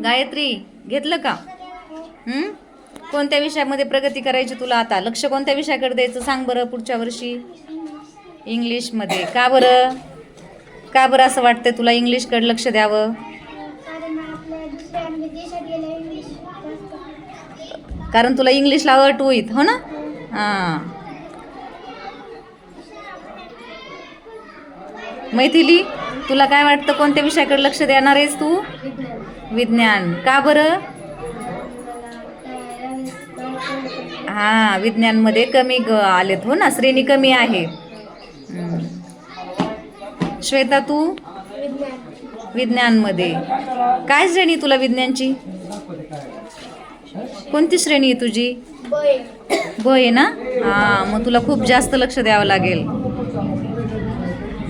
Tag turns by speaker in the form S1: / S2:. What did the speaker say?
S1: गायत्री, घेतलं का? कोणत्या विषयामध्ये प्रगती करायची तुला आता? लक्ष कोणत्या विषयाकडे द्यायचं सांग बरं पुढच्या वर्षी? इंग्लिशमध्ये. का बरं? का बरं असं वाटतंय तुला इंग्लिशकडे लक्ष द्यावं? कारण तुला इंग्लिशला अट होईत, हो ना? हां. मैथिली, तुला काय वाटतं कोणत्या विषयाकडे लक्ष देणार आहेस तू? विज्ञान. का बरं? हां, विज्ञानमध्ये कमी आलेत, हो ना? श्रेणी कमी आहे. श्वेता, तू? विज्ञानमध्ये. काय श्रेणी तुला विज्ञानची? कोणती श्रेणी आहे तुझी? ब आहे ना? हां, मग तुला खूप जास्त लक्ष द्यावं लागेल.